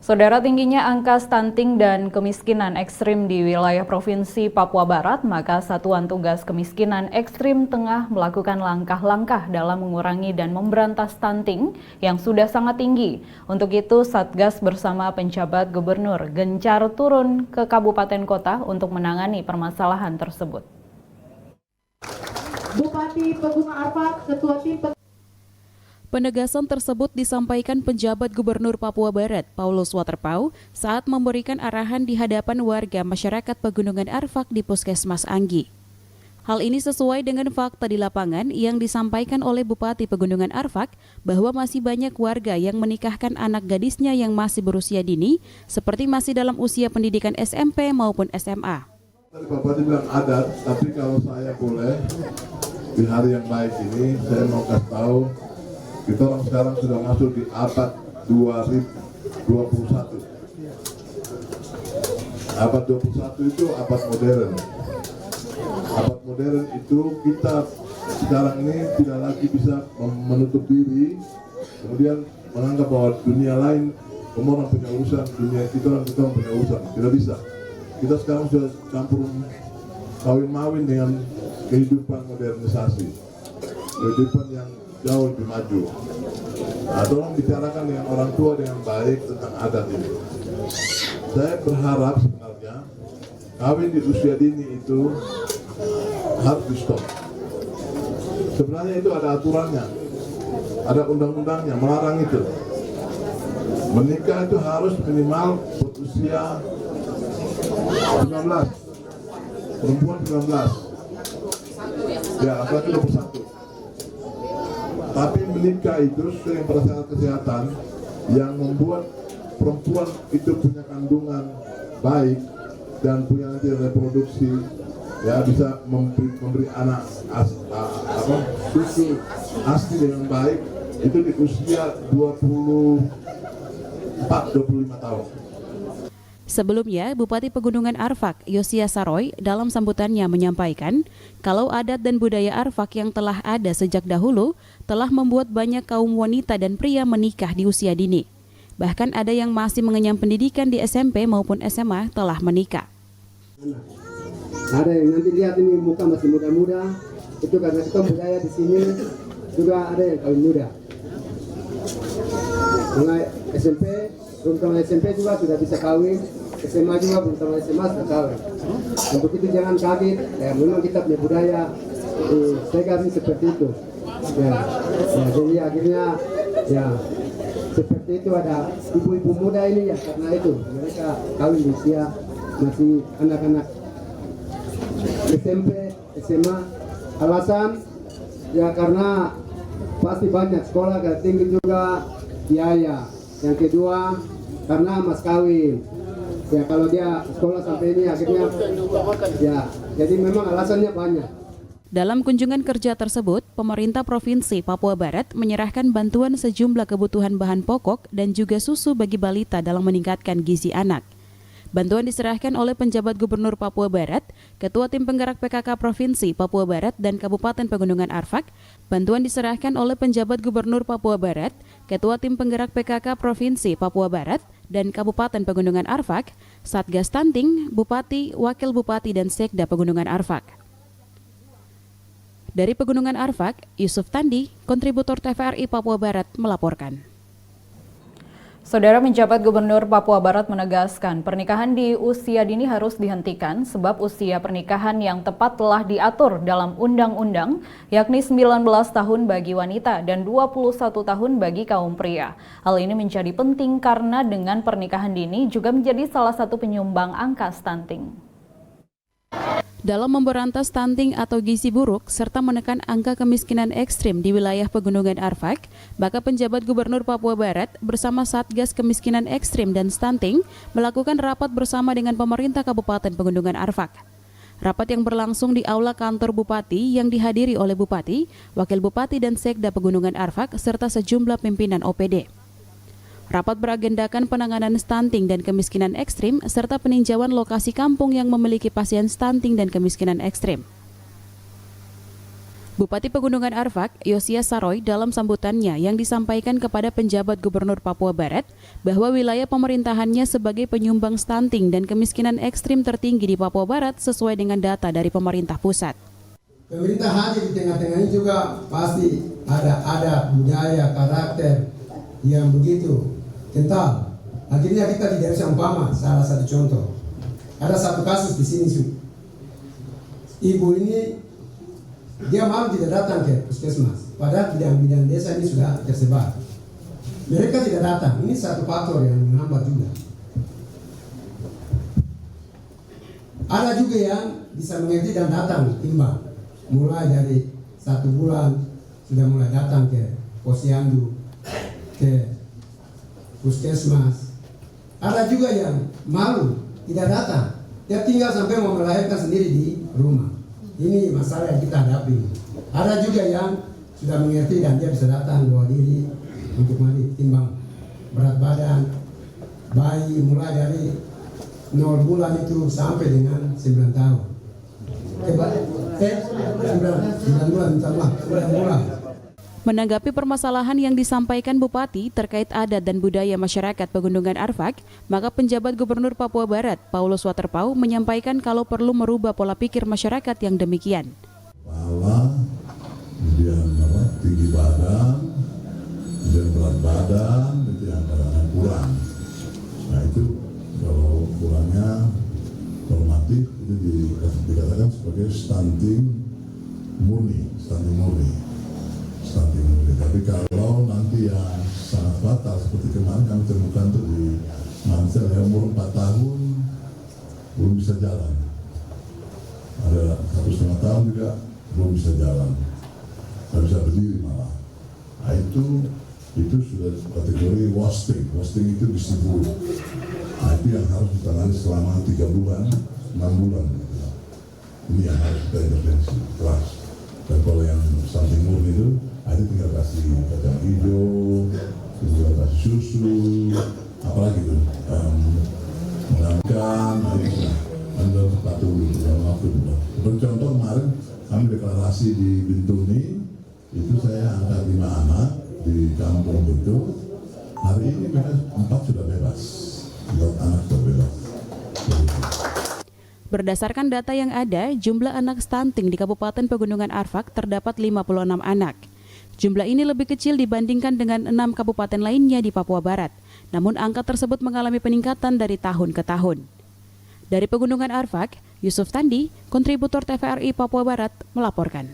Saudara, tingginya angka stunting dan kemiskinan ekstrim di wilayah Provinsi Papua Barat, maka Satuan Tugas Kemiskinan Ekstrim tengah melakukan langkah-langkah dalam mengurangi dan memberantas stunting yang sudah sangat tinggi. Untuk itu, Satgas bersama penjabat gubernur gencar turun ke kabupaten kota untuk menangani permasalahan tersebut. Bupati Pegunungan Arfak, Ketua Tim Penegasan tersebut disampaikan penjabat Gubernur Papua Barat, Paulus Waterpau, saat memberikan arahan di hadapan warga masyarakat Pegunungan Arfak di Puskesmas Anggi. Hal ini sesuai dengan fakta di lapangan yang disampaikan oleh Bupati Pegunungan Arfak bahwa masih banyak warga yang menikahkan anak gadisnya yang masih berusia dini, seperti masih dalam usia pendidikan SMP maupun SMA. Tadi Bapak bilang adat, tapi kalau saya boleh, di hari yang baik ini, saya mau kasih tahu, kita orang sekarang sudah masuk di abad 2021. Abad 21 itu abad modern. Abad modern itu kita sekarang ini tidak lagi bisa menutup diri, kemudian menganggap bahwa dunia lain, semua orang punya urusan, dunia kita punya urusan. Tidak bisa. Kita sekarang sudah campur kawin-mawin dengan kehidupan modernisasi, kehidupan yang jauh lebih maju. Nah, tolong bicarakan dengan orang tua dengan baik tentang adat ini. Saya berharap sebenarnya kawin di usia dini itu harus di stop. Sebenarnya itu ada aturannya, ada undang-undangnya melarang itu. Menikah itu harus minimal berusia 19, perempuan 19, ya laki-laki 21. Tapi menikah itu sesuai dengan prasyarat kesehatan yang membuat perempuan itu punya kandungan baik dan punya nanti reproduksi, ya bisa memberi anak cucu asli dengan baik itu di usia 24-25 tahun. Sebelumnya, Bupati Pegunungan Arfak, Yosia Saroy, dalam sambutannya menyampaikan kalau adat dan budaya Arfak yang telah ada sejak dahulu telah membuat banyak kaum wanita dan pria menikah di usia dini. Bahkan ada yang masih mengenyam pendidikan di SMP maupun SMA telah menikah. Ada yang nanti lihat ini muka masih muda-muda, itu karena kita budaya di sini juga ada yang kawin muda. Mulai SMP, belum tamat SMP juga sudah bisa kawin, SMA juga belum tamat SMA sudah kawin. Untuk itu jangan kaget, ya memang kita punya budaya, saya kawin seperti itu. Ya, jadi akhirnya ya seperti itu ada ibu-ibu muda ini ya karena itu mereka kawin di usia masih anak-anak SMP, SMA. Alasan ya karena pasti banyak sekolah agak tinggi juga biaya. Yang kedua karena mas kawin. Ya kalau dia sekolah sampai ini akhirnya ya jadi memang alasannya banyak. Dalam kunjungan kerja tersebut, pemerintah Provinsi Papua Barat menyerahkan bantuan sejumlah kebutuhan bahan pokok dan juga susu bagi balita dalam meningkatkan gizi anak. Bantuan diserahkan oleh penjabat Gubernur Papua Barat, Ketua Tim Penggerak PKK Provinsi Papua Barat dan Kabupaten Pegunungan Arfak. Bantuan diserahkan oleh penjabat Gubernur Papua Barat, Ketua Tim Penggerak PKK Provinsi Papua Barat dan Kabupaten Pegunungan Arfak, Satgas Stunting, Bupati, Wakil Bupati dan Sekda Pegunungan Arfak. Dari Pegunungan Arfak, Yusuf Tandi, kontributor TVRI Papua Barat melaporkan. Saudara, penjabat Gubernur Papua Barat menegaskan pernikahan di usia dini harus dihentikan sebab usia pernikahan yang tepat telah diatur dalam undang-undang, yakni 19 tahun bagi wanita dan 21 tahun bagi kaum pria. Hal ini menjadi penting karena dengan pernikahan dini juga menjadi salah satu penyumbang angka stunting. Dalam memberantas stunting atau gizi buruk serta menekan angka kemiskinan ekstrim di wilayah Pegunungan Arfak, maka penjabat Gubernur Papua Barat bersama Satgas Kemiskinan Ekstrim dan Stunting melakukan rapat bersama dengan pemerintah Kabupaten Pegunungan Arfak. Rapat yang berlangsung di Aula Kantor Bupati yang dihadiri oleh Bupati, Wakil Bupati dan Sekda Pegunungan Arfak serta sejumlah pimpinan OPD. Rapat beragendakan penanganan stunting dan kemiskinan ekstrim serta peninjauan lokasi kampung yang memiliki pasien stunting dan kemiskinan ekstrim. Bupati Pegunungan Arfak, Yosias Saroy, dalam sambutannya yang disampaikan kepada penjabat Gubernur Papua Barat bahwa wilayah pemerintahannya sebagai penyumbang stunting dan kemiskinan ekstrim tertinggi di Papua Barat sesuai dengan data dari pemerintah pusat. Pemerintah hadir di tengah-tengah ini juga pasti ada budaya, karakter yang begitu kental. Akhirnya kita tidak bisa umpama salah satu contoh. Ada satu kasus di sini, ibu ini dia malu tidak datang ke puskesmas, padahal bidang-bidang desa ini sudah tersebar. Mereka tidak datang, ini satu faktor yang menghambat juga. Ada juga yang bisa mengerti dan datang timbang, mulai dari 1 bulan sudah mulai datang ke posyandu, ke puskesmas. Ada juga yang malu tidak datang, dia tinggal sampai mau melahirkan sendiri di rumah. Ini masalah yang kita hadapi. Ada juga yang sudah mengerti dan dia bisa datang bawa diri untuk mandi, timbang berat badan bayi mulai dari 0 bulan itu sampai dengan 9 tahun. 9 bulan, minta maaf, 9 bulan. Menanggapi permasalahan yang disampaikan Bupati terkait adat dan budaya masyarakat Pegunungan Arfak, maka penjabat Gubernur Papua Barat, Paulus Waterpauw, menyampaikan kalau perlu merubah pola pikir masyarakat yang demikian. Malah, kemudian tinggi badan, kemudian berat badan, itu yang kadang-kadang kurang. Nah itu kalau kurangnya normatif itu dikatakan sebagai stunting murni. Tapi kalau nanti yang sangat fatal seperti kemarin kami temukan tuh di Mansel yang umur 4 tahun belum bisa jalan, ada 1,5 tahun juga belum bisa jalan, nggak bisa berdiri malah. Nah itu sudah kategori wasting itu gizi buruk. Nah itu yang harus ditangani selama 3 bulan, 6 bulan. Ini yang harus kita intervensi keras. Dan kalau yang stunting murni itu tinggal kasih kacang hijau, tinggal kasih susu, apalagi itu mengamalkan, anda sepatu dalam waktu dulu. Contoh kemarin kami deklarasi di Bintuni, itu saya angkat 5 anak di kampung itu. Hari ini mereka 4 sudah bebas, 4 anak sudah bebas. Berdasarkan data yang ada, jumlah anak stunting di Kabupaten Pegunungan Arfak terdapat 56 anak. Jumlah ini lebih kecil dibandingkan dengan 6 kabupaten lainnya di Papua Barat. Namun angka tersebut mengalami peningkatan dari tahun ke tahun. Dari Pegunungan Arfak, Yusuf Tandi, kontributor TVRI Papua Barat, melaporkan.